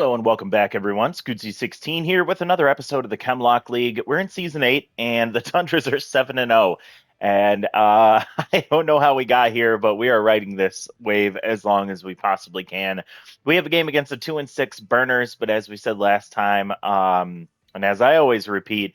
Hello and welcome back, everyone. Scootsy16 here with another episode of the Chem Lock League. We're in Season 8, and the Tundras are 7-0. And I don't know how we got here, but we are riding this wave as long as we possibly can. We have a game against the 2-6 Burners, but as we said last time, and as I always repeat,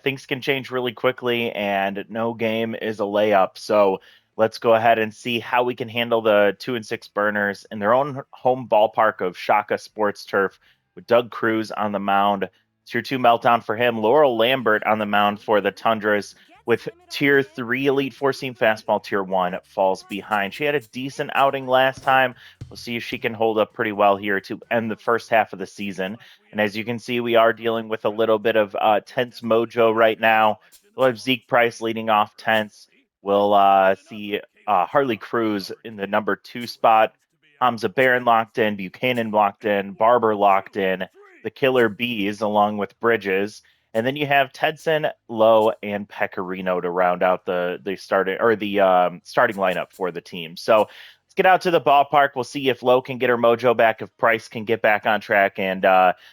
things can change really quickly, and no game is a layup. So let's go ahead and see how we can handle the 2-6 Burners in their own home ballpark of Shaka Sports Turf with Doug Cruz on the mound. Tier 2 meltdown for him. Laurel Lambert on the mound for the Tundras with Tier 3 Elite Four Seam Fastball. Tier 1 falls behind. She had a decent outing last time. We'll see if she can hold up pretty well here to end the first half of the season. And as you can see, we are dealing with a little bit of tense mojo right now. We'll have Zeke Price leading off tense. We'll see Harley Cruz in the number 2 spot. Hamza Barron locked in. Buchanan locked in. Barber locked in. The Killer Bees along with Bridges. And then you have Tedson, Lowe, and Pecorino to round out the starting lineup for the team. So let's get out to the ballpark. We'll see if Lowe can get her mojo back, if Price can get back on track, and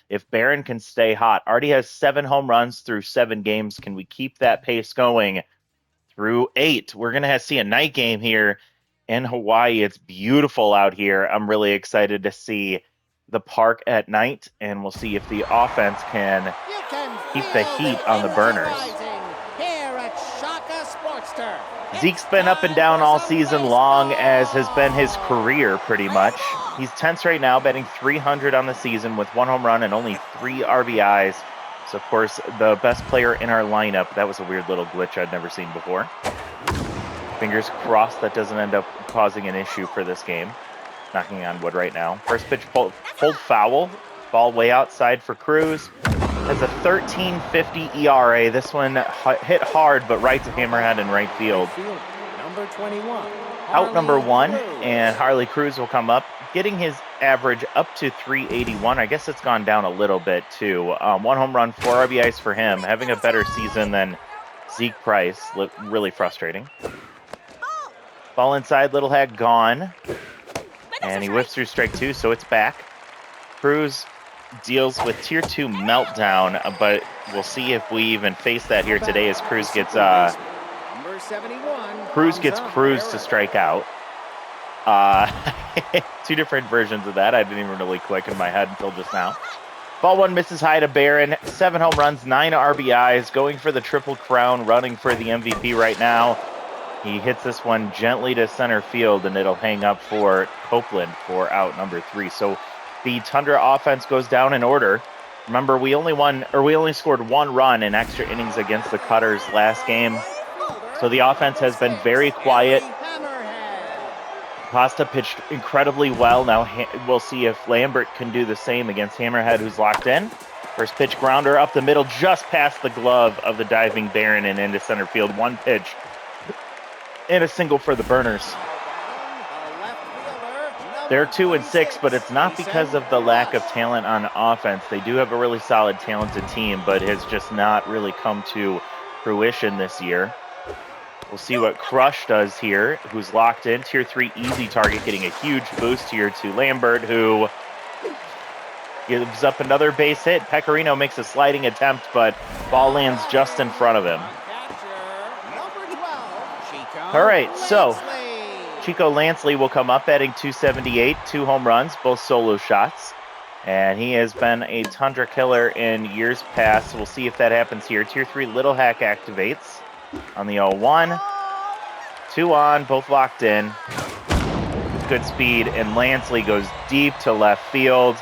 if Barron can stay hot. Already has 7 home runs through 7 games. Can we keep that pace going through 8? We're going to see a night game here in Hawaii. It's beautiful out here. I'm really excited to see the park at night, and we'll see if the offense can keep the heat on the Burners. Zeke's been up and down all season long, as has been his career pretty much. He's tense right now, batting .300 on the season with 1 home run and only 3 RBIs. So, of course, the best player in our lineup. That was a weird little glitch I'd never seen before. Fingers crossed that doesn't end up causing an issue for this game. Knocking on wood right now. First pitch pulled foul. Ball way outside for Cruz. Has a 13.50 ERA. This one hit hard, but right to Hammerhead in right field. Number 21. Out number 1, and Harley Cruz will come up, getting his average up to .381. I guess it's gone down a little bit, too. 1 home run, 4 RBIs for him. Having a better season than Zeke Price. Really frustrating. Ball inside, Little Hag gone. And he whiffs through strike 2, so it's back. Cruz deals with Tier 2 meltdown, but we'll see if we even face that here today as Cruz gets Cruz to strike out. 2 different versions of that. I didn't even really click in my head until just now. Ball 1 misses high to Barron. 7 home runs, 9 RBIs, going for the Triple Crown, running for the MVP right now. He hits this one gently to center field, and it'll hang up for Copeland for out number 3. So the Tundra offense goes down in order. Remember, we only scored 1 run in extra innings against the Cutters last game. So the offense has been very quiet. Costa pitched incredibly well. Now we'll see if Lambert can do the same against Hammerhead, who's locked in. First pitch grounder up the middle, just past the glove of the diving Barron and into center field. 1 pitch and a single for the Burners. They're 2-6, but it's not because of the lack of talent on offense. They do have a really solid, talented team, but has just not really come to fruition this year. We'll see what Crush does here, who's locked in. Tier 3 easy target, getting a huge boost here to Lambert, who gives up another base hit. Pecorino makes a sliding attempt, but ball lands just in front of him. All right, so Chico Lansley will come up, batting .278, 2 home runs, both solo shots. And he has been a Tundra killer in years past. We'll see if that happens here. Tier 3 Little Hack activates on the 0-1. 2 on, both locked in. Good speed, and Lansley goes deep to left field.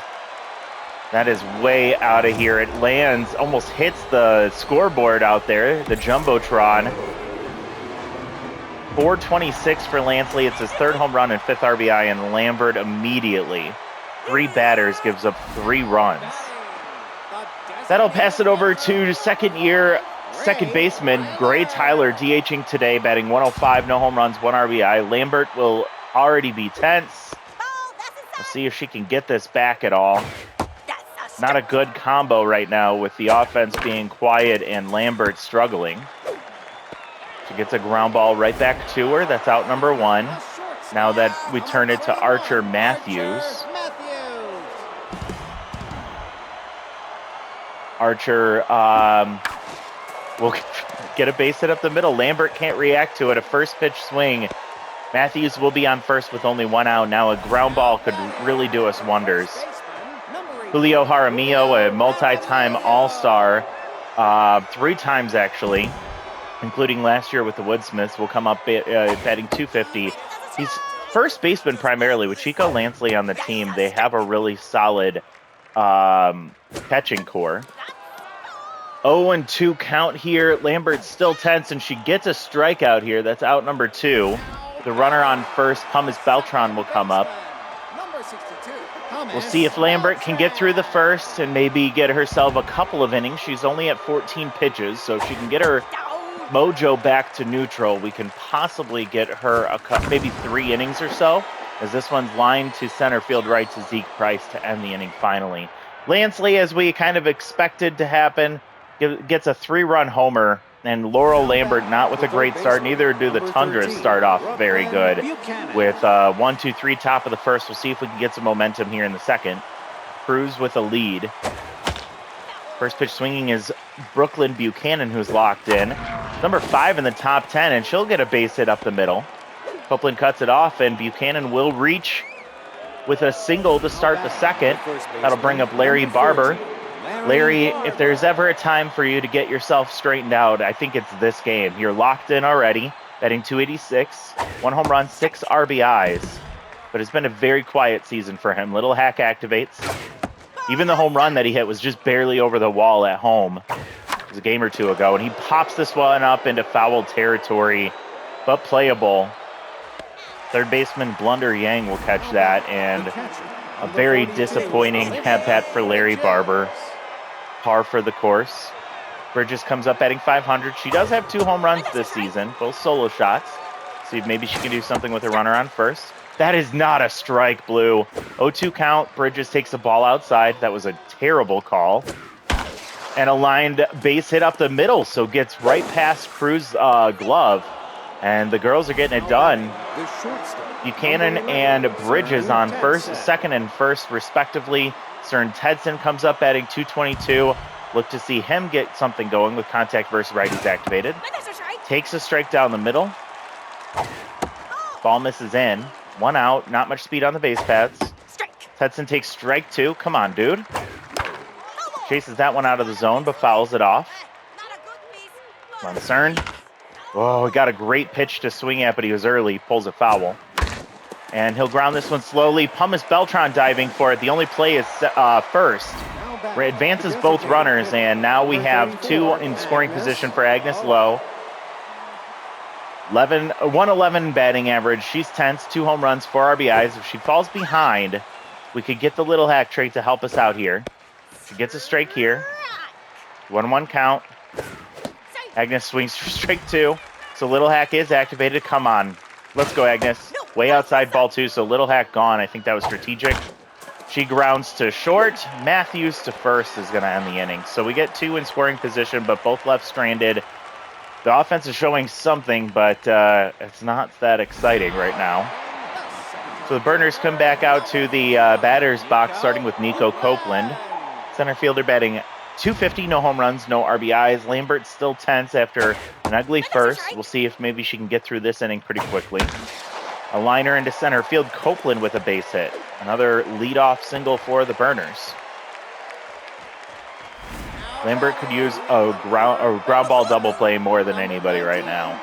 That is way out of here. It lands, almost hits the scoreboard out there, the Jumbotron. 426 for Lansley. It's his 3rd home run and 5th RBI, and Lambert immediately, 3 batters, gives up 3 runs. That'll pass it over to second baseman Gray Tyler, DHing today, batting .105, no home runs, 1 RBI. Lambert will already be tense. We'll see if she can get this back at all. Not a good combo right now with the offense being quiet and Lambert struggling. She gets a ground ball right back to her. That's out number 1. Now that we turn it to Archer Matthews. Archer will get a base hit up the middle. Lambert can't react to it. A first pitch swing. Matthews will be on first with only 1 out. Now a ground ball could really do us wonders. Julio Jaramillo, a multi-time All-Star, 3 times actually, including last year with the Woodsmiths, will come up batting 250. He's first baseman primarily. With Chico Lansley on the team, they have a really solid catching core. 0-2 count here. Lambert's still tense, and she gets a strikeout here. That's out number 2. The runner on first, Pumice Beltran, will come up. We'll see if Lambert can get through the first and maybe get herself a couple of innings. She's only at 14 pitches, so if she can get her mojo back to neutral, we can possibly get her maybe 3 innings or so, as this one's lined to center field right to Zeke Price to end the inning finally. Lansley, as we kind of expected to happen, gets a 3-run homer, and Laurel Lambert not with a great start. Neither do the Tundras start off very good with 1-2-3 top of the first. We'll see if we can get some momentum here in the second. Cruz with a lead. First pitch swinging is Brooklyn Buchanan, who's locked in. Number 5 in the top 10, and she'll get a base hit up the middle. Copeland cuts it off, and Buchanan will reach with a single to start the second. That'll bring up Larry Barber. Larry, if there's ever a time for you to get yourself straightened out, I think it's this game. You're locked in already, batting 286, 1 home run, 6 RBIs. But it's been a very quiet season for him. Little hack activates. Even the home run that he hit was just barely over the wall at home. It was a game or 2 ago, and he pops this one up into foul territory, but playable. Third baseman Blunder Yang will catch that, and a very disappointing at-bat for Larry Barber. Par for the course. Bridges comes up batting 500. She does have 2 home runs this season, both solo shots. See if maybe she can do something with a runner on first. That is not a strike, Blue. 0-2 count. Bridges takes the ball outside. That was a terrible call. And a lined base hit up the middle, so gets right past Cruz's glove. And the girls are getting it done. Buchanan and Bridges on first, second, and first, respectively. Cern Tedson comes up batting 222. Look to see him get something going with contact versus righties activated. Takes a strike down the middle. Ball misses in. 1 out. Not much speed on the base paths. Tedson takes strike 2. Come on, dude. Chases that one out of the zone, but fouls it off. Come on, Cern. Oh, he got a great pitch to swing at, but he was early. Pulls a foul. And he'll ground this one slowly. Pumice Beltran diving for it. The only play is first. Advances both runners, and now we have 2 in scoring position for Agnes Lowe. 111 batting average. She's tense. 2 home runs, 4 RBIs. If she falls behind, we could get the little hack trait to help us out here. She gets a strike here. 1-1 count. Agnes swings for strike 2. So little hack is activated. Come on. Let's go, Agnes. Way outside ball 2, so little hack gone. I think that was strategic. She grounds to short. Matthews to first is going to end the inning. So we get 2 in scoring position, but both left stranded. The offense is showing something, but it's not that exciting right now. So the Burners come back out to the batter's box, starting with Nico Copeland. Center fielder batting 250, no home runs, no RBIs. Lambert's still tense after an ugly first. We'll see if maybe she can get through this inning pretty quickly. A liner into center field. Copeland with a base hit. Another leadoff single for the Burners. Lambert could use a ground ball double play more than anybody right now.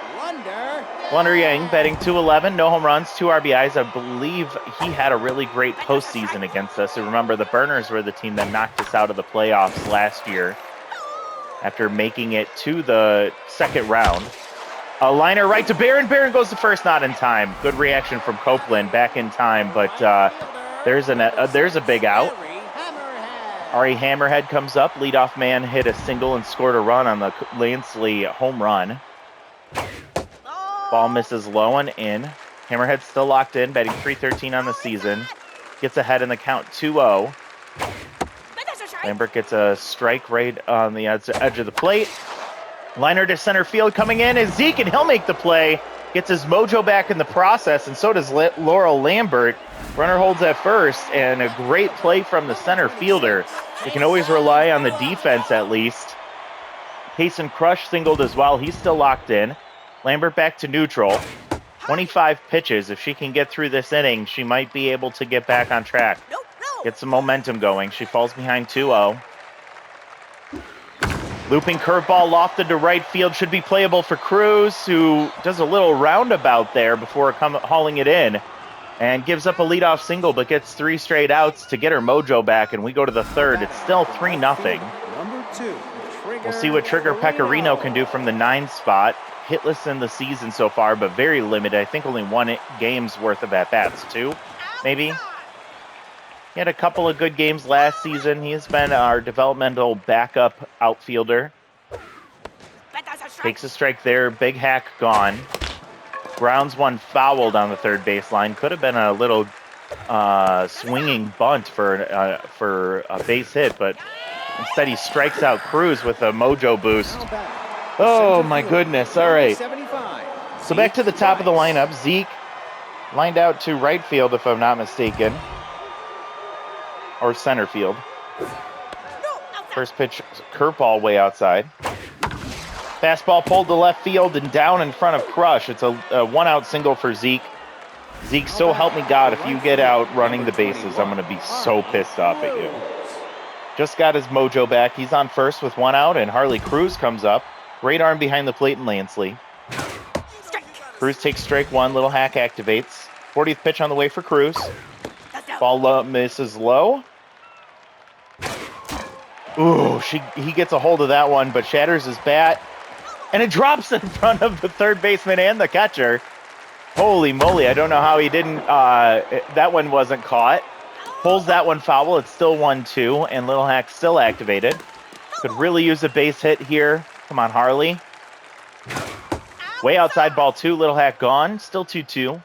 Blunder Yang batting 211, no home runs, 2 RBIs. I believe he had a really great postseason against us. So remember, the Burners were the team that knocked us out of the playoffs last year after making it to the second round. A liner right to Barron. Barron goes to first, not in time. Good reaction from Copeland, back in time, but there's a big out. Ari Hammerhead comes up. Leadoff man hit a single and scored a run on the Lansley home run. Ball misses low and in. Hammerhead still locked in, batting 313 on the season. Gets ahead in the count 2-0. Lambert gets a strike right on the edge of the plate. Liner to center field coming in is Zeke, and he'll make the play. Gets his mojo back in the process, and so does Laurel Lambert. Runner holds at first, and a great play from the center fielder. We can always rely on the defense at least. Payson Crush singled as well. He's still locked in. Lambert back to neutral. 25 pitches. If she can get through this inning, she might be able to get back on track. Get some momentum going. She falls behind 2-0. Looping curveball lofted to right field. Should be playable for Cruz, who does a little roundabout there before hauling it in. And gives up a leadoff single, but gets 3 straight outs to get her mojo back. And we go to the third. It's still 3-0. Number 2. We'll see what Trigger Pecorino can do from the 9 spot. Hitless in the season so far, but very limited. I think only 1 game's worth of at-bats, 2, maybe. He had a couple of good games last season. He has been our developmental backup outfielder. Takes a strike there. Big hack gone. Grounds one fouled on the third baseline. Could have been a little swinging bunt for a base hit, but instead he strikes out Cruz with a mojo boost. Oh my goodness. All right. So back to the top of the lineup. Zeke lined out to right field, if I'm not mistaken. Or center field. First pitch, curveball way outside. Fastball pulled to left field and down in front of Crush. It's a 1-out single for Zeke. Zeke, so help me God, if you get out running the bases, I'm going to be so pissed off at you. Just got his mojo back. He's on first with 1 out, and Harley Cruz comes up. Great arm behind the plate in Lansley. Cruz takes strike 1. Little hack activates. 40th pitch on the way for Cruz. Ball misses low. Ooh, he gets a hold of that one, but shatters his bat. And it drops in front of the third baseman and the catcher. Holy moly, I don't know how he didn't. That one wasn't caught. Pulls that one foul. It's still 1-2, and Little Hack still activated. Could really use a base hit here. Come on, Harley. Way outside, ball 2. Little Hack gone. Still 2-2.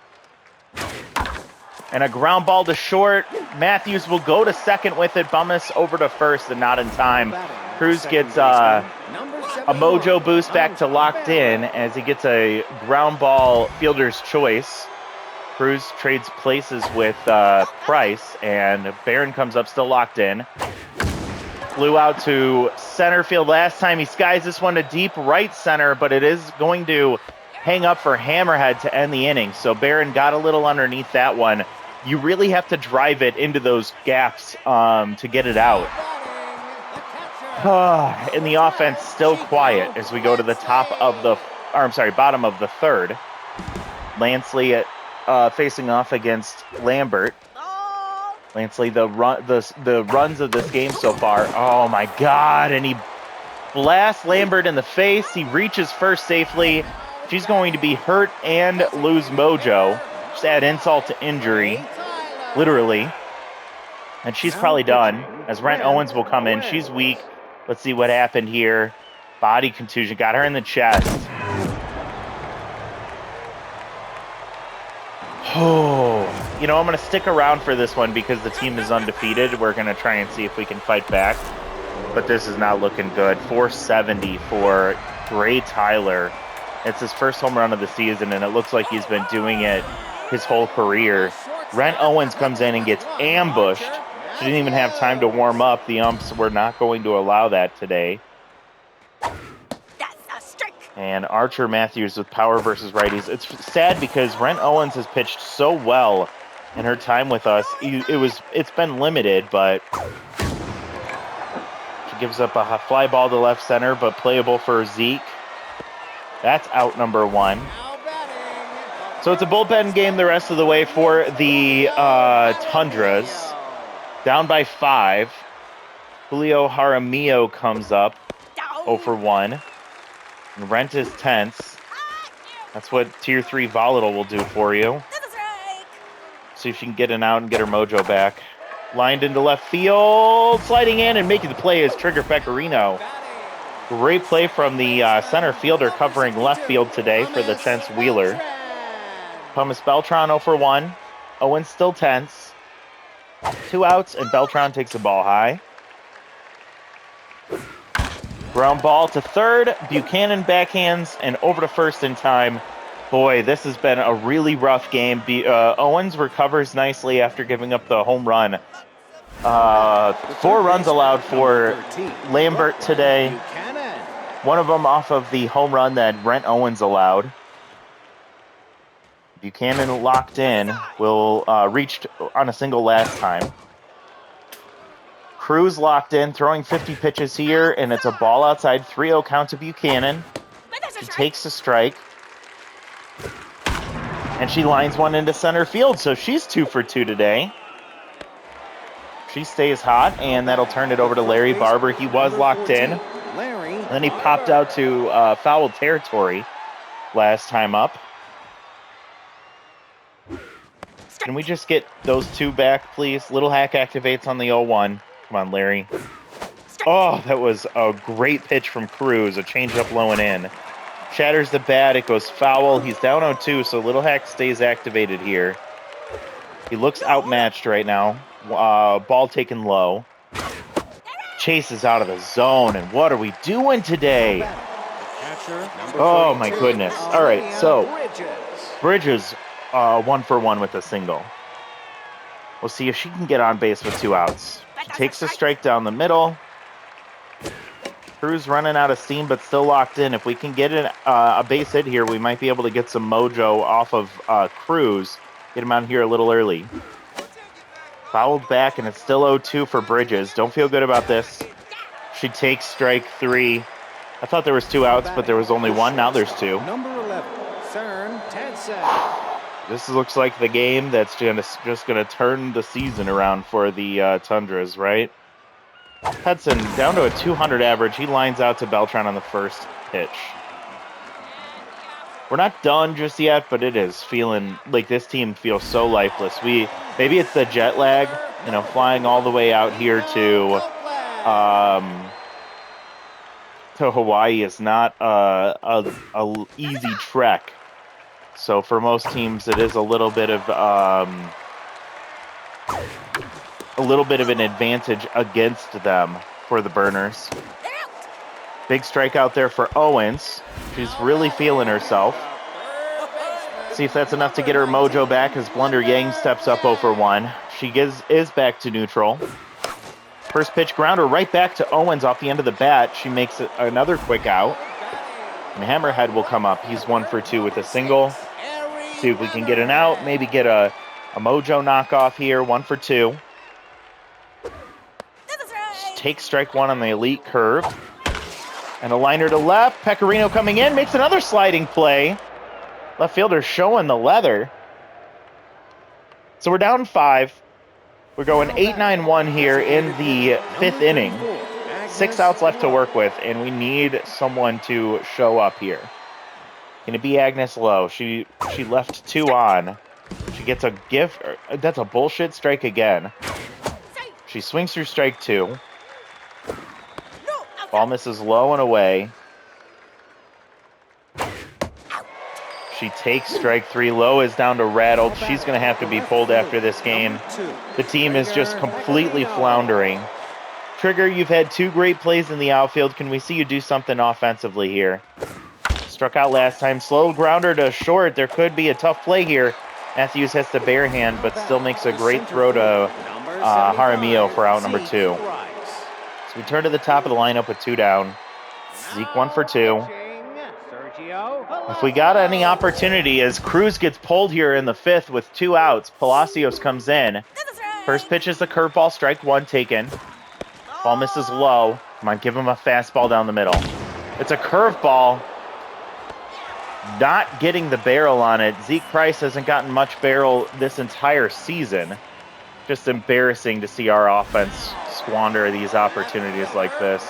And a ground ball to short. Matthews will go to second with it. Bummus over to first and not in time. Cruz gets a mojo boost back to locked in as he gets a ground ball fielder's choice. Cruz trades places with Price, and Barron comes up still locked in. Flew out to center field last time. He skies this one to deep right center, but it is going to hang up for Hammerhead to end the inning. So Barron got a little underneath that one. You really have to drive it into those gaps to get it out. And the offense still quiet as we go to the bottom of the third. Lansley facing off against Lambert. Lansley, the runs of this game so far. Oh my God! And he blasts Lambert in the face. He reaches first safely. She's going to be hurt and lose mojo. Just add insult to injury, literally. And she's probably done, as Rent Owens will come in. She's weak. Let's see what happened here. Body contusion. Got her in the chest. Oh, I'm going to stick around for this one because the team is undefeated. We're going to try and see if we can fight back. But this is not looking good. 470 for Gray Tyler. It's his first home run of the season, and it looks like he's been doing it his whole career. Rent Owens comes in and gets ambushed. She didn't even have time to warm up. The umps were not going to allow that today. And Archer Matthews with power versus righties. It's sad because Rent Owens has pitched so well in her time with us. It's been limited, but she gives up a fly ball to left center, but playable for Zeke. That's out number 1. So it's a bullpen game the rest of the way for the Tundras. Down by 5. Julio Jaramillo comes up. 0 for 1. And Rent is tense. That's what Tier 3 Volatile will do for you. See if she can get an out and get her mojo back. Lined into left field. Sliding in and making the play is Trigger Pecorino. Great play from the center fielder covering left field today for the tense Wheeler. Pumice Beltran 0 for 1. Owens still tense. 2 outs, and Beltran takes the ball high. Ground ball to third. Buchanan backhands and over to first in time. Boy, this has been a really rough game. Owens recovers nicely after giving up the home run. 4 runs allowed for Lambert today. One of them off of the home run that Brent Owens allowed. Buchanan locked in. Will reached on a single last time. Cruz locked in, throwing 50 pitches here, and it's a ball outside. 3-0 count to Buchanan. She takes the strike. And she lines one into center field, so she's 2 for 2 today. She stays hot, and that'll turn it over to Larry Barber. He was locked in. And then he popped out to foul territory last time up. Can we just get those 2 back, please? Little Hack activates on the 0-1. Come on, Larry. Oh, that was a great pitch from Cruz. A changeup low and in. Shatters the bat. It goes foul. He's down 0-2, so Little Hack stays activated here. He looks outmatched right now. Ball taken low. Chase is out of the zone, and what are we doing today? Oh, my goodness. All right, so Bridges 1 for 1 with a single. We'll see if she can get on base with 2 outs. She takes a strike down the middle. Cruz running out of steam, but still locked in. If we can get a base hit here, we might be able to get some mojo off of Cruz. Get him out here a little early. Fouled back, and it's still 0-2 for Bridges. Don't feel good about this. She takes strike 3. I thought there was 2 outs, but there was only 1. Now there's 2. Number 11, Cern Tedson. This looks like the game that's just gonna turn the season around for the Tundras, right? Hudson down to a 200 average. He lines out to Beltran on the first pitch. We're not done just yet, but it is feeling like this team feels so lifeless. Maybe it's the jet lag, flying all the way out here to Hawaii is not a easy trek. So for most teams, it is a little bit of an advantage against them for the Burners. Big strike out there for Owens. She's really feeling herself. See if that's enough to get her mojo back as Blunder Yang steps up 0 for 1. She is back to neutral. First pitch grounder right back to Owens off the end of the bat. She makes another quick out. And Hammerhead will come up. He's 1 for 2 with a single. See if we can get an out. Maybe get a mojo knockoff here. 1 for 2. Take strike 1 on the elite curve. And a liner to left. Pecorino coming in. Makes another sliding play. Left fielder showing the leather. So we're down 5. We're going 8-9-1 here in the 5th inning. 6 outs left to work with, and we need someone to show up here. Going to be Agnes Lowe. She left 2 on. She gets a gift. That's a bullshit strike again. She swings through strike 2. Ball misses low and away. She takes strike 3. Lowe is down to rattled. She's going to have to be pulled after this game. The team is just completely floundering. Trigger, you've had 2 great plays in the outfield. Can we see you do something offensively here? Struck out last time. Slow grounder to short. There could be a tough play here. Matthews has the bare hand, but still makes a great throw to Jaramillo for out number 2. So we turn to the top of the lineup with 2 down. Zeke 1 for 2. If we got any opportunity, as Cruz gets pulled here in the 5th with 2 outs, Palacios comes in. First pitch is the curveball, strike 1 taken. Ball misses low. Come on, give him a fastball down the middle. It's a curveball. Not getting the barrel on it. Zeke Price hasn't gotten much barrel this entire season. Just embarrassing to see our offense squander these opportunities like this.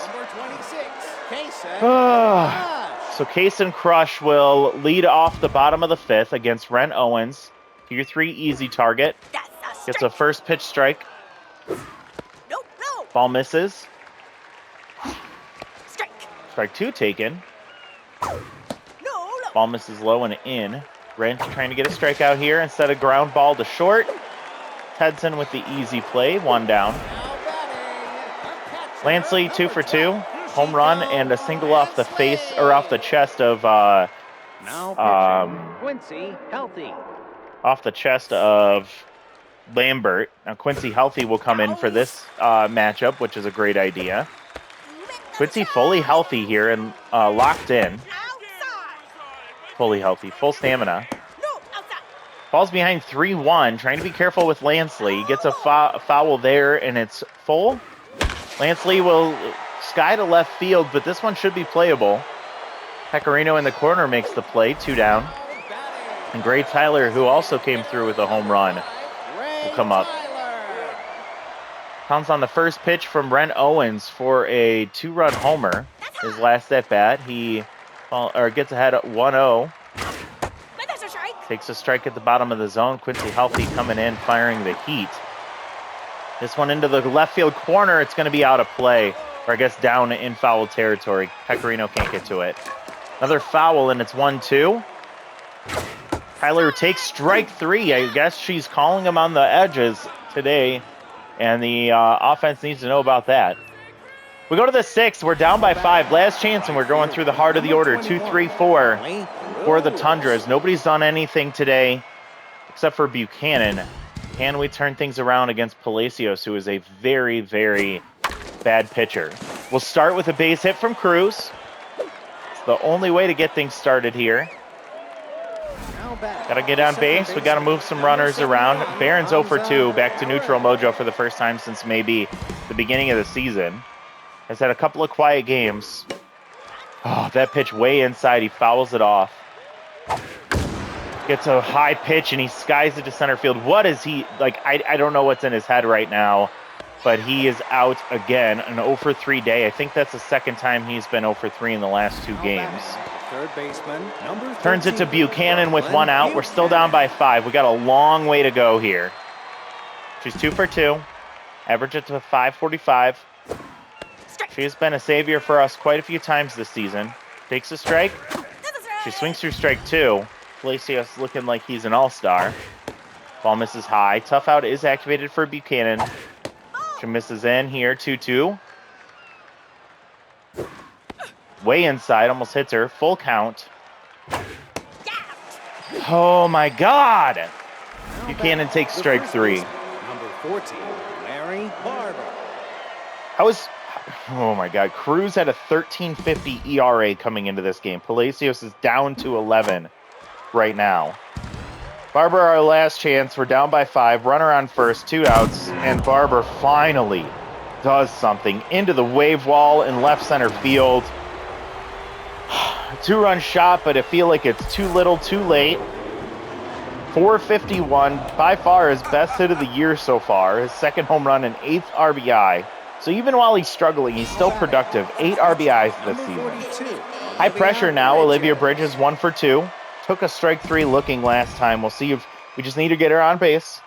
So Kaysen Crush will lead off the bottom of the 5th against Ren Owens. Tier 3 easy target. Gets a first pitch strike. Ball misses. Strike 2 taken. Ball misses low and in. Wrench trying to get a strikeout here instead of ground ball to short. Tedson with the easy play, 1 down. Lansley 2 for 2. Home run and a single off the face or off the chest of Quincy Healthy. off the chest of Lambert. Now Quincy healthy will come in for this matchup, which is a great idea. Quincy fully healthy here and locked in. Fully healthy, full stamina. Falls behind 3-1, trying to be careful with Lansley. Gets a foul there, and it's full. Lansley will sky to left field, but this one should be playable. Pecorino in the corner makes the play, 2 down. And Gray Tyler, who also came through with a home run, will come up. Pounds on the first pitch from Brent Owens for a 2-run homer. His last at-bat, he gets ahead at 1-0. Takes a strike at the bottom of the zone. Quincy healthy coming in, firing the heat. This one into the left field corner. It's going to be out of play, or I guess down in foul territory. Pecorino can't get to it. Another foul, and it's 1-2. Tyler takes strike 3. I guess she's calling him on the edges today, and the offense needs to know about that. We go to the 6th. We're down by 5. Last chance, and we're going through the heart of the order. 2, 3, 4 for the Tundras. Nobody's done anything today except for Buchanan. Can we turn things around against Palacios, who is a very, very bad pitcher? We'll start with a base hit from Cruz. It's the only way to get things started here. Got to get on base. We got to move some runners around. Barron's 0 for 2, back to neutral mojo for the first time since maybe the beginning of the season. Has had a couple of quiet games. Oh, that pitch way inside. He fouls it off. Gets a high pitch and he skies it to center field. What is he like? I don't know what's in his head right now, but he is out again. An 0 for 3 day. I think that's the second time he's been 0 for 3 in the last 2 games. Third baseman, number 13. Turns it to Buchanan with 1 out. We're still down by 5. We got a long way to go here. She's 2 for 2. Average it to 545. She has been a savior for us quite a few times this season. Takes a strike. She swings through strike 2. Palacios looking like he's an all-star. Ball misses high. Tough out is activated for Buchanan. She misses in here, 2-2. Way inside, almost hits her. Full count. Oh my God! Buchanan takes strike 3. Number 14, Larry Barber. Oh my God, Cruz had a 13.50 ERA coming into this game. Palacios is down to 11 right now. Barber, our last chance. We're down by 5. Runner on first, 2 outs, and Barber finally does something into the wave wall in left center field. 2-run shot, but I feel like it's too little, too late. 451, by far his best hit of the year so far. His second home run and 8th RBI. So even while he's struggling, he's still productive. 8 RBIs this season. High pressure now. Olivia Bridges 1 for 2. Took a strike 3 looking last time. We'll see if we just need to get her on base.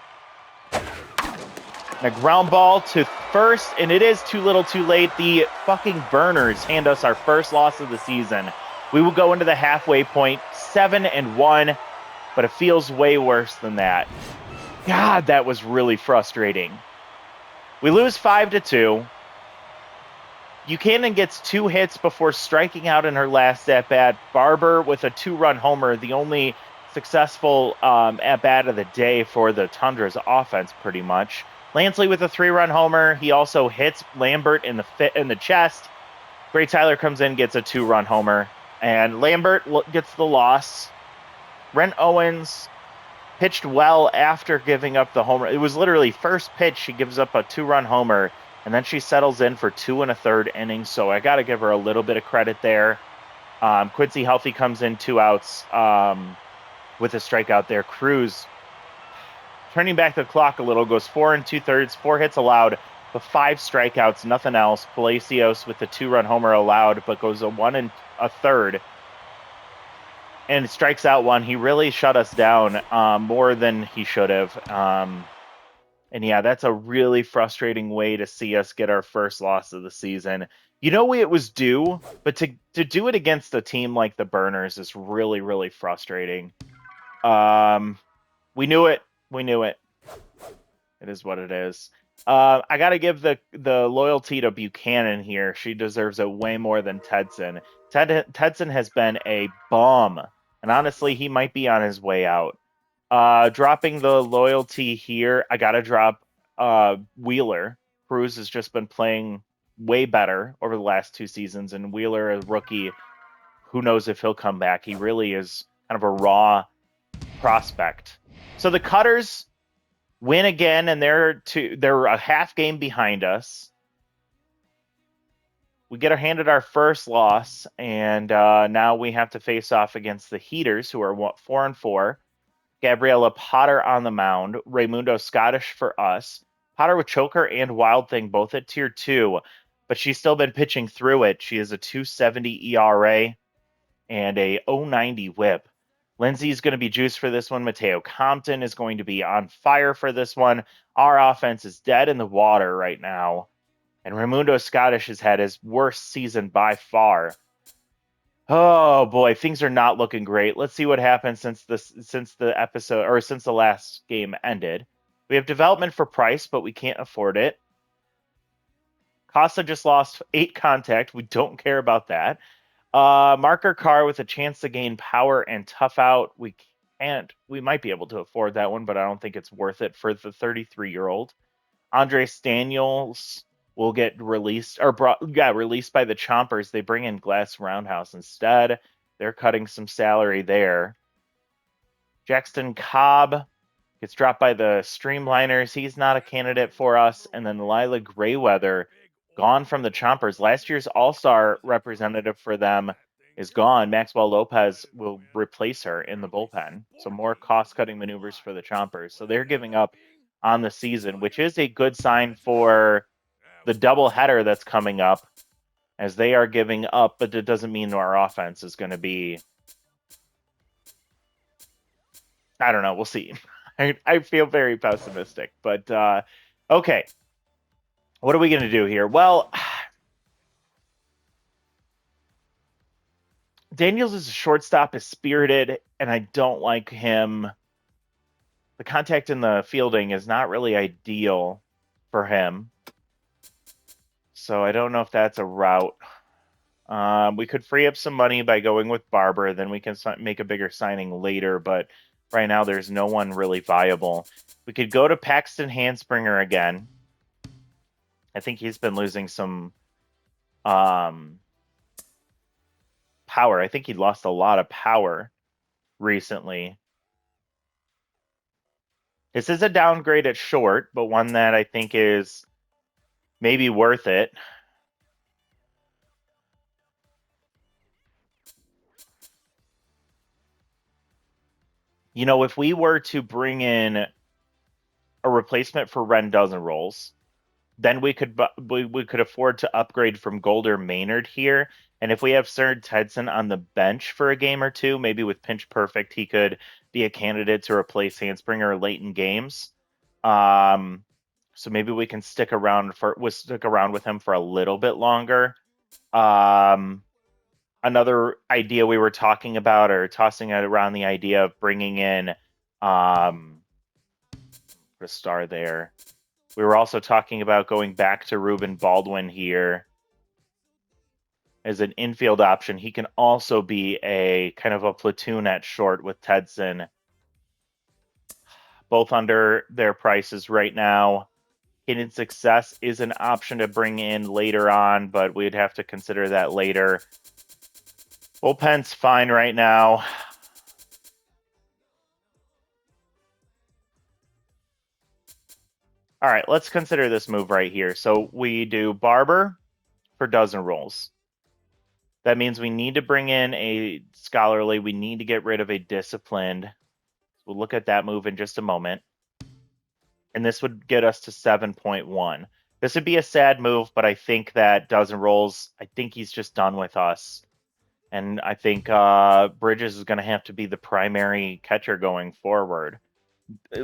And a ground ball to first, and it is too little, too late. The fucking Burners hand us our first loss of the season. We will go into the halfway point, 7-1, but it feels way worse than that. God, that was really frustrating. We lose 5-2. Buchanan gets 2 hits before striking out in her last at-bat. Barber with a 2-run homer, the only successful at-bat of the day for the Tundra's offense, pretty much. Lansley with a 3-run homer. He also hits Lambert in the chest. Gray Tyler comes in, gets a 2-run homer. And Lambert gets the loss. Brent Owens pitched well after giving up the homer. It was literally first pitch, she gives up a 2-run homer, and then she settles in for 2 1/3 innings, so I got to give her a little bit of credit there. Quincy healthy comes in, 2 outs with a strikeout there. Cruz, turning back the clock a little, goes 4 2/3, 4 hits allowed, but 5 strikeouts, nothing else. Palacios with the 2-run homer allowed, but goes a 1 1/3. And strikes out 1. He really shut us down more than he should have. And yeah, that's a really frustrating way to see us get our first loss of the season. You know it was due, but to do it against a team like the Burners is really, really frustrating. We knew it. We knew it. It is what it is. I got to give the loyalty to Buchanan here. She deserves it way more than Tedson. Tedson has been a bum, and honestly, he might be on his way out. Dropping the loyalty here, I got to drop Wheeler. Cruz has just been playing way better over the last 2 seasons, and Wheeler, a rookie, who knows if he'll come back. He really is kind of a raw prospect. So the Cutters win again, and they're a half game behind us. We get handed our first loss, and now we have to face off against the Heaters, who are 4-4. Gabriella Potter on the mound. Raymundo Scottish for us. Potter with Choker and Wild Thing both at tier 2, but she's still been pitching through it. She has a 2.70 ERA and a 0.90 whip. Lindsay's going to be juiced for this one. Mateo Compton is going to be on fire for this one. Our offense is dead in the water right now. And Raymundo Scottish has had his worst season by far. Oh boy, things are not looking great. Let's see what happens since the episode, or since the last game ended. We have development for Price, but we can't afford it. Costa just lost 8 contact. We don't care about that. Marker Carr with a chance to gain power and tough out. We might be able to afford that one, but I don't think it's worth it for the 33-year-old. Andres Daniels will get released released by the Chompers. They bring in Glass Roundhouse instead. They're cutting some salary there. Jackson Cobb gets dropped by the Streamliners. He's not a candidate for us. And then Lila Grayweather, gone from the Chompers. Last year's All-Star representative for them is gone. Maxwell Lopez will replace her in the bullpen. So more cost-cutting maneuvers for the Chompers. So they're giving up on the season, which is a good sign for the doubleheader that's coming up, as they are giving up, but it doesn't mean our offense is going to be... I don't know. We'll see. I feel very pessimistic, but okay. What are we going to do here? Well, Daniels is a shortstop, is spirited, and I don't like him. The contact in the fielding is not really ideal for him. So I don't know if that's a route. We could free up some money by going with Barber. Then we can make a bigger signing later. But right now, there's no one really viable. We could go to Paxton Hanspringer again. I think he's been losing some power. I think he lost a lot of power recently. This is a downgrade at short, but one that I think is maybe worth it. You know, if we were to bring in a replacement for Ren Dozen Rolls, then we could afford to upgrade from Golder Maynard here. And if we have Sir Tedson on the bench for a game or two, maybe with Pinch Perfect, he could be a candidate to replace Hanspringer late in games. So maybe we can stick around with him for a little bit longer. Another idea we were talking about, or tossing it around, the idea of bringing in put a star there. We were also talking about going back to Ruben Baldwin here as an infield option. He can also be a kind of a platoon at short with Tedson. Both under their prices right now. Hidden Success is an option to bring in later on, but we'd have to consider that later. Bullpen's fine right now. All right, let's consider this move right here. So we do Barber for Dozen Rolls. That means we need to bring in a Scholarly. We need to get rid of a Disciplined. We'll look at that move in just a moment. And this would get us to 7.1. This would be a sad move, but I think that Dozen Rolls, I think he's just done with us. And I think Bridges is going to have to be the primary catcher going forward.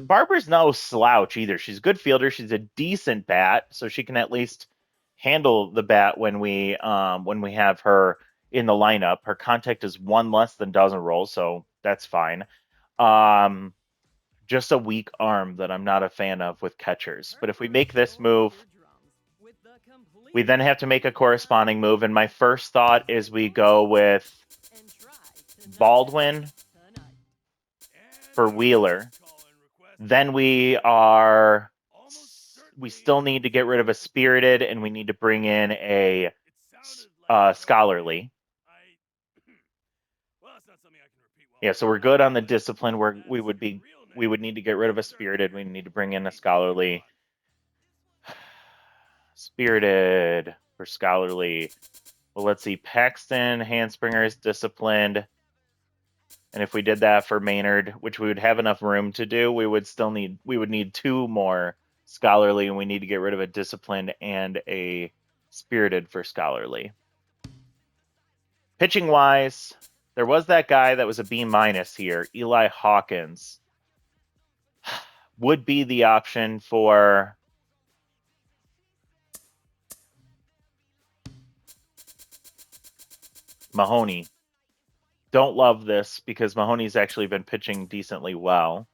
Barber's no slouch either. She's a good fielder. She's a decent bat, so she can at least handle the bat when we have her in the lineup. Her contact is 1 less than Dozen Rolls, so that's fine. Just a weak arm that I'm not a fan of with catchers. But if we make this move, we then have to make a corresponding move. And my first thought is we go with Baldwin for Wheeler. Then we still need to get rid of a spirited, and we need to bring in a scholarly. Yeah, so we're good on the discipline. We would need to get rid of a spirited. We need to bring in a scholarly. Spirited for scholarly. Well, let's see. Paxton, Handspringer is disciplined. And if we did that for Maynard, which we would have enough room to do, we would need 2 more scholarly, and we need to get rid of a disciplined and a spirited for scholarly. Pitching wise, there was that guy that was a B- here, Eli Hawkins. Would be the option for Mahoney. Don't love this because Mahoney's actually been pitching decently well.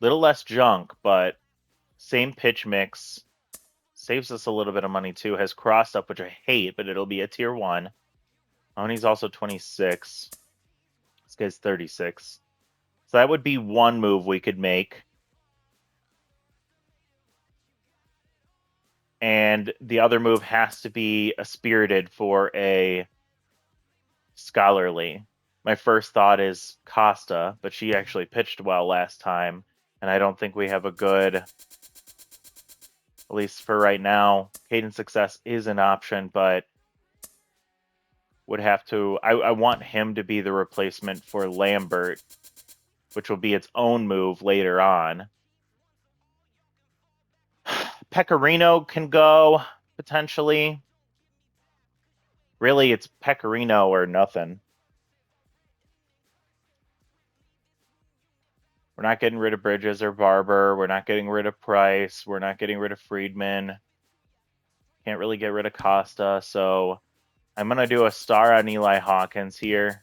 Little less junk, but same pitch mix. Saves us a little bit of money too. Has crossed up, which I hate, but it'll be a tier 1. Mahoney's also 26. This guy's 36. So that would be one move we could make. And the other move has to be a spirited for a scholarly. My first thought is Costa, but she actually pitched well last time, and I don't think we have a good, at least for right now. Cadence Success is an option, but would have to, I want him to be the replacement for Lambert, which will be its own move later on. Pecorino can go, potentially. Really, it's Pecorino or nothing. We're not getting rid of Bridges or Barber. We're not getting rid of Price. We're not getting rid of Friedman. Can't really get rid of Costa, so I'm going to do a star on Eli Hawkins here.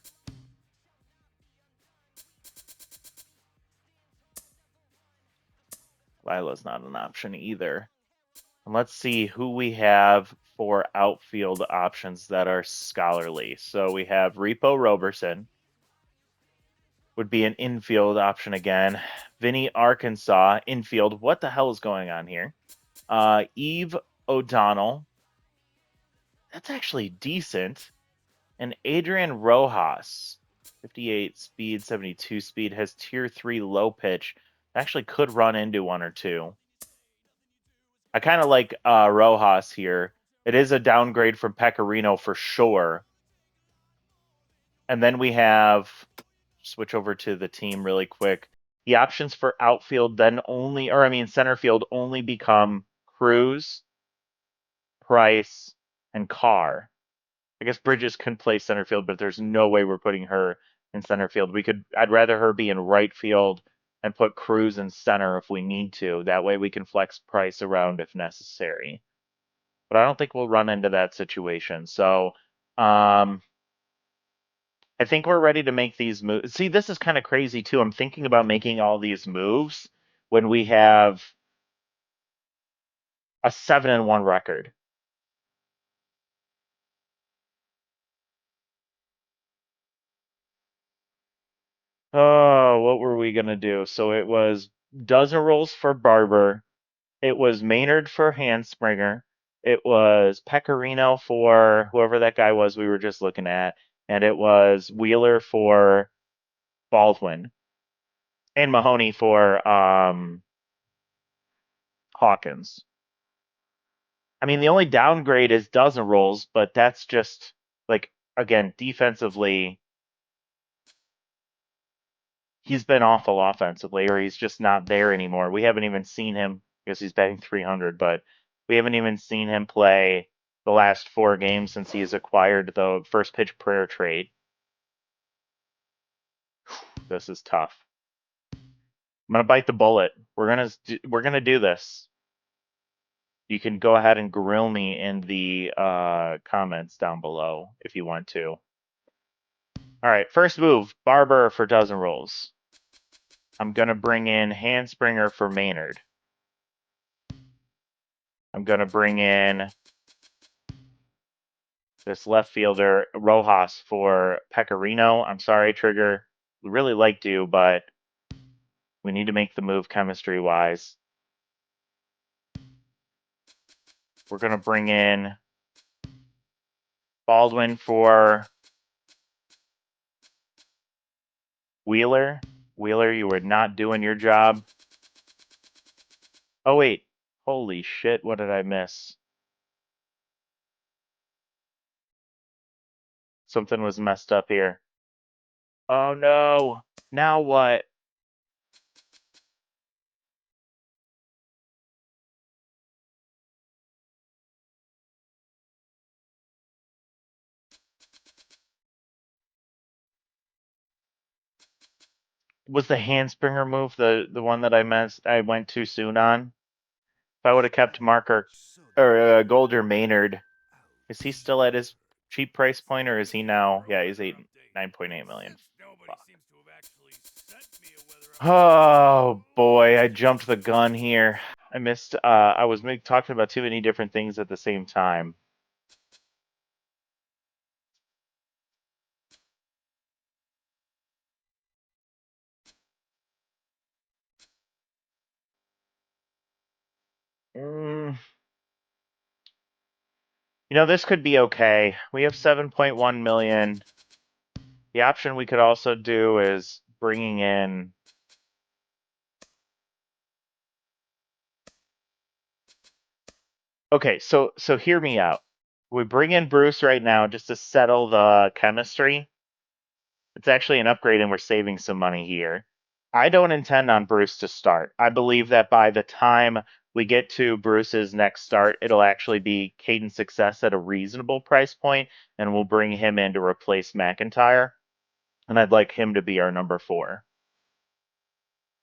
Lila's not an option either. And let's see who we have for outfield options that are scholarly. So we have Repo Roberson. Would be an infield option again. Vinny Arkansas, infield. What the hell is going on here? Eve O'Donnell. That's actually decent. And Adrian Rojas, 58 speed, 72 speed, has tier 3 low pitch. Actually could run into 1 or 2. I kind of like Rojas here. It is a downgrade from Pecorino for sure. And then we have, switch over to the team really quick. The options for outfield then only, or I mean center field only become Cruz, Price, and Carr. I guess Bridges can play center field, but there's no way we're putting her in center field. I'd rather her be in right field and put Cruz in center if we need to. That way we can flex Price around if necessary. But I don't think we'll run into that situation. So, I think we're ready to make these moves. See, this is kind of crazy too. I'm thinking about making all these moves when we have a 7-1 record. Oh, what were we gonna do? So it was dozen rolls for Barber. It was Maynard for Handspringer. It was Pecorino for whoever that guy was we were just looking at, and it was Wheeler for Baldwin, and Mahoney for Hawkins. I mean, the only downgrade is dozen rolls, but that's just like, again, defensively, he's been awful offensively, or he's just not there anymore. We haven't even seen him because he's batting 300, but we haven't even seen him play the last 4 games since he has acquired the first pitch prayer trade. This is tough. I'm gonna bite the bullet. We're gonna do this. You can go ahead and grill me in the comments down below if you want to. All right, first move, Barber for dozen rolls. I'm going to bring in Handspringer for Maynard. I'm going to bring in this left fielder, Rojas, for Pecorino. I'm sorry, Trigger. really like you, but we need to make the move chemistry-wise. We're going to bring in Baldwin for Wheeler. Wheeler, you were not doing your job. Oh, wait. Holy shit, what did I miss? Something was messed up here. Oh, no. Now what? Was the handspringer move the one that I went too soon on? If I would have kept Marker or Golder Maynard, is he still at his cheap price point, or is he now? Yeah, he's 9.8 million. Fuck. Oh boy, I jumped the gun here. I missed. I was talking about too many different things at the same time. Mm, this could be okay. We have 7.1 million. The option we could also do is bringing in. Okay, so hear me out. We bring in Bruce right now just to settle the chemistry. It's actually an upgrade and we're saving some money here. I don't intend on Bruce to start. I believe that by the time we get to Bruce's next start, it'll actually be Caden Success at a reasonable price point, and we'll bring him in to replace McIntyre. And I'd like him to be our number 4.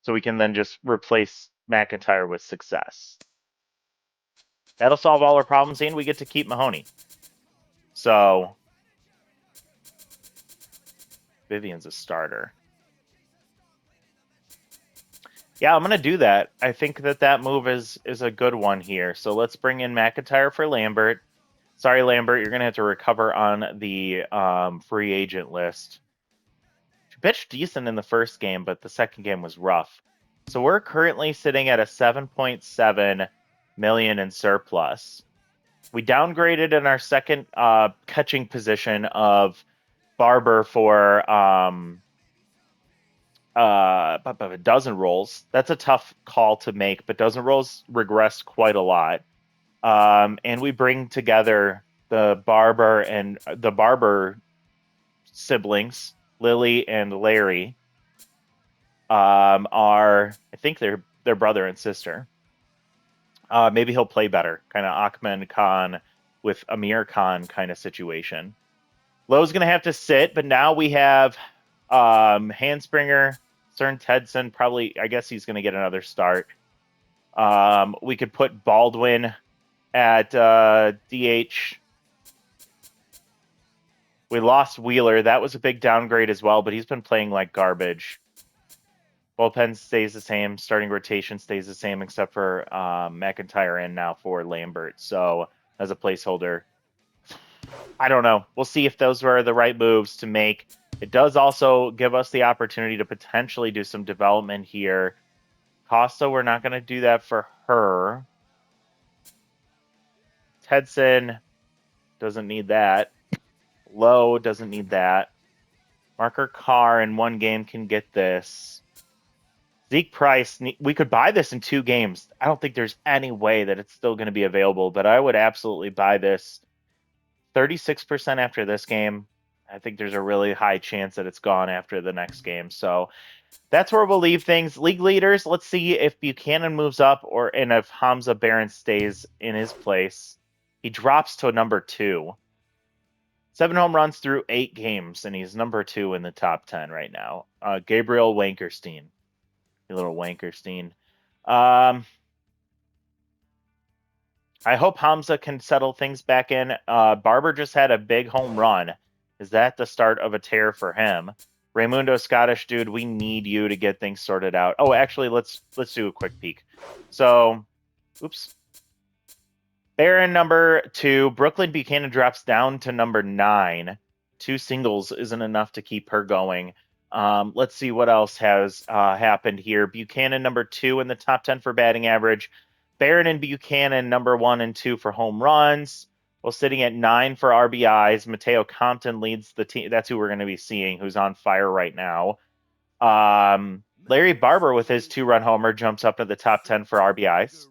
So we can then just replace McIntyre with Success. That'll solve all our problems, and we get to keep Mahoney. So Vivian's a starter. Yeah, I'm going to do that. I think that move is a good one here. So let's bring in McIntyre for Lambert. Sorry, Lambert, you're going to have to recover on the free agent list. She pitched decent in the first game, but the second game was rough. So we're currently sitting at a 7.7 million in surplus. We downgraded in our second catching position of Barber for dozen rolls. That's a tough call to make, but dozen rolls regressed quite a lot. And we bring together the Barber siblings, Lily and Larry, are, I think they're brother and sister. Maybe he'll play better, kind of Ahmed Khan with Amir Khan kind of situation. Lowe's going to have to sit, but now we have Handspringer, Cern Tedson, probably, I guess he's going to get another start. We could put Baldwin at DH. We lost Wheeler. That was a big downgrade as well, but he's been playing like garbage. Bullpen stays the same. Starting rotation stays the same, except for McIntyre in now for Lambert. So as a placeholder, I don't know. We'll see if those were the right moves to make. It does also give us the opportunity to potentially do some development here. Costa, we're not going to do that for her. Tedson doesn't need that. Lowe doesn't need that. Marker Carr in one game can get this. Zeke Price, we could buy this in 2 games. I don't think there's any way that it's still going to be available, but I would absolutely buy this. 36% after this game. I think there's a really high chance that it's gone after the next game. So that's where we'll leave things. League leaders, let's see if Buchanan moves up and if Hamza Barron stays in his place. He drops to number 2. 7 home runs through 8 games, and he's number 2 in the top 10 right now. Gabriel Wankerstein. A little Wankerstein. I hope Hamza can settle things back in. Barber just had a big home run. Is that the start of a tear for him? Raymundo, Scottish dude, we need you to get things sorted out. Oh, actually, let's do a quick peek. So, oops. Barron, number 2. Brooklyn Buchanan drops down to number 9. 2 singles isn't enough to keep her going. Let's see what else has happened here. Buchanan, number 2 in the top 10 for batting average. Barron and Buchanan, number 1 and 2 for home runs. Well, sitting at 9 for RBIs. Mateo Compton leads the team. That's who we're going to be seeing, who's on fire right now. Larry Barber, with his 2-run homer, jumps up to the top 10 for RBIs.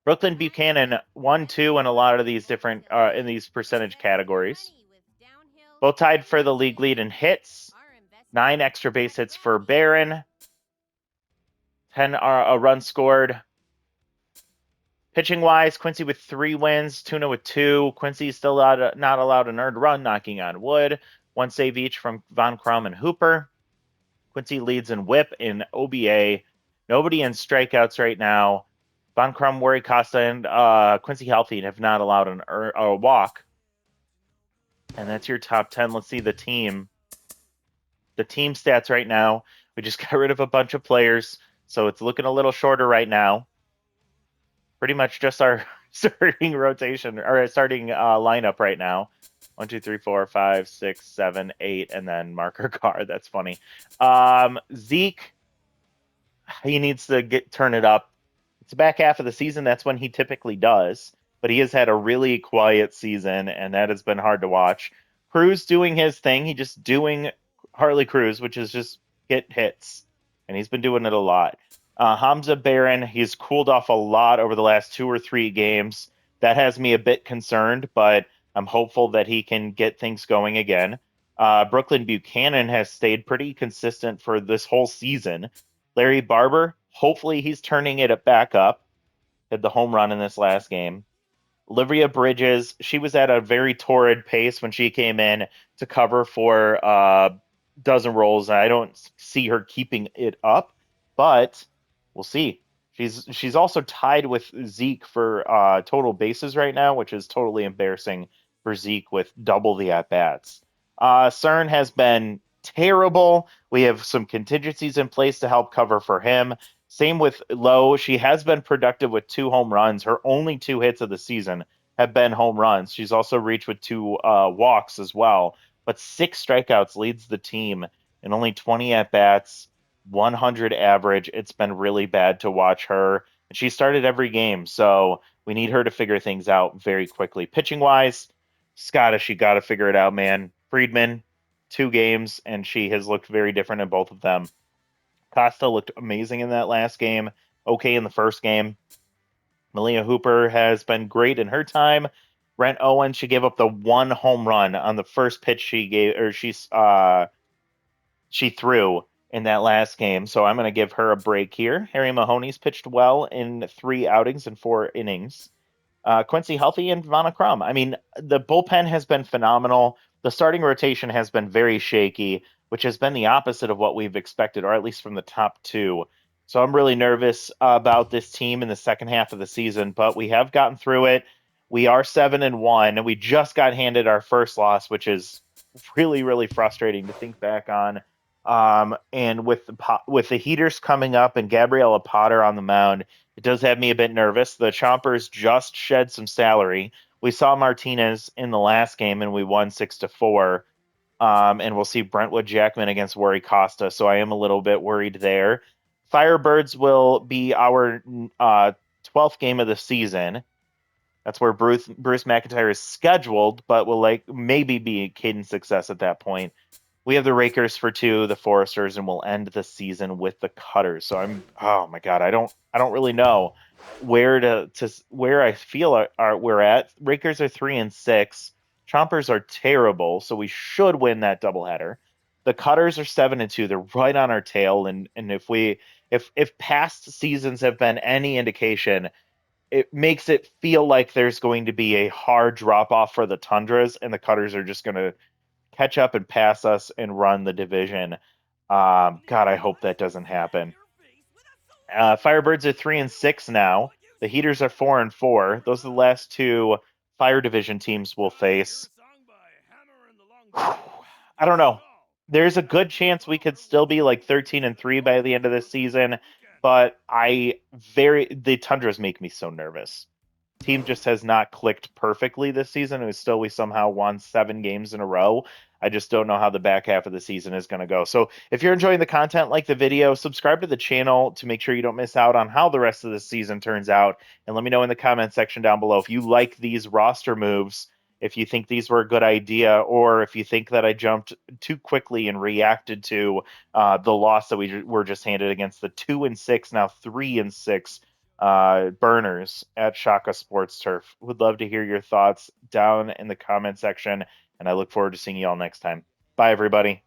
Brooklyn Buchanan 1-2 in a lot of these different in these percentage categories. Both tied for the league lead in hits. 9 extra base hits for Barron. 10 a run scored. Pitching wise, Quincy with 3 wins, Tuna with 2. Quincy still not allowed an earned run, knocking on wood. 1 save each from Von Crum and Hooper. Quincy leads in whip in OBA. Nobody in strikeouts right now. Von Crum, Worry Costa, and Quincy Healthy have not allowed a walk. And that's your top 10. Let's see the team. The team stats right now. We just got rid of a bunch of players, so it's looking a little shorter right now. Pretty much just our starting rotation, or our starting lineup right now. 1, 2, 3, 4, 5, 6, 7, 8, and then marker card. That's funny. Zeke, he needs to turn it up. It's the back half of the season. That's when he typically does. But he has had a really quiet season, and that has been hard to watch. Cruz doing his thing. He just doing Harley Cruz, which is just get hits. And he's been doing it a lot. Hamza Barron, he's cooled off a lot over the last 2 or 3 games. That has me a bit concerned, but I'm hopeful that he can get things going again. Brooklyn Buchanan has stayed pretty consistent for this whole season. Larry Barber, hopefully he's turning it back up. Hit the home run in this last game. Olivia Bridges, she was at a very torrid pace when she came in to cover for dozen rolls. I don't see her keeping it up, but we'll see. She's also tied with Zeke for total bases right now, which is totally embarrassing for Zeke with double the at-bats. CERN has been terrible. We have some contingencies in place to help cover for him. Same with Lowe. She has been productive with 2 home runs. Her only 2 hits of the season have been home runs. She's also reached with 2 walks as well. But 6 strikeouts leads the team and only 20 at-bats, 100 average. It's been really bad to watch her. And she started every game, so we need her to figure things out very quickly. Pitching-wise, Scottish, you got to figure it out, man. Friedman, 2 games, and she has looked very different in both of them. Costa looked amazing in that last game, okay in the first game. Malia Hooper has been great in her time. Brent Owen, she gave up the 1 home run on the first pitch she threw in that last game. So I'm going to give her a break here. Harry Mahoney's pitched well in 3 outings and 4 innings. Quincy Healthy and Vanna Crum. I mean, the bullpen has been phenomenal. The starting rotation has been very shaky, which has been the opposite of what we've expected, or at least from the top 2. So I'm really nervous about this team in the second half of the season, but we have gotten through it. We are 7-1, and we just got handed our first loss, which is really, really frustrating to think back on. And with the heaters coming up and Gabriella Potter on the mound, it does have me a bit nervous. The Chompers just shed some salary. We saw Martinez in the last game, and we won 6-4. And we'll see Brentwood Jackman against Worry Costa, so I am a little bit worried there. Firebirds will be our 12th game of the season. That's where Bruce McIntyre is scheduled, but will maybe be a cadence success at that point. We have the Rakers for 2, the Foresters, and we'll end the season with the Cutters. So oh my God, I don't really know where where I feel we're at. Rakers are 3-6. Chompers are terrible, so we should win that doubleheader. The Cutters are 7-2. They're right on our tail, and if past seasons have been any indication, it makes it feel like there's going to be a hard drop off for the Tundras, and the Cutters are just going to catch up and pass us and run the division. God, I hope that doesn't happen. Firebirds are 3-6 now. The Heaters are 4-4. Those are the last 2 Fire Division teams we'll face. I don't know. There's a good chance we could still be like 13-3 by the end of this season, but the Tundras make me so nervous. team just has not clicked perfectly this season. We somehow won 7 games in a row. I just don't know how the back half of the season is going to go. So if you're enjoying the content, like the video, subscribe to the channel to make sure you don't miss out on how the rest of the season turns out. And let me know in the comment section down below if you like these roster moves, if you think these were a good idea, or if you think that I jumped too quickly and reacted to the loss that we were just handed against the 2-6, now 3-6 burners at Shaka Sports Turf. Would love to hear your thoughts down in the comment section, and I look forward to seeing you all next time. Bye, everybody.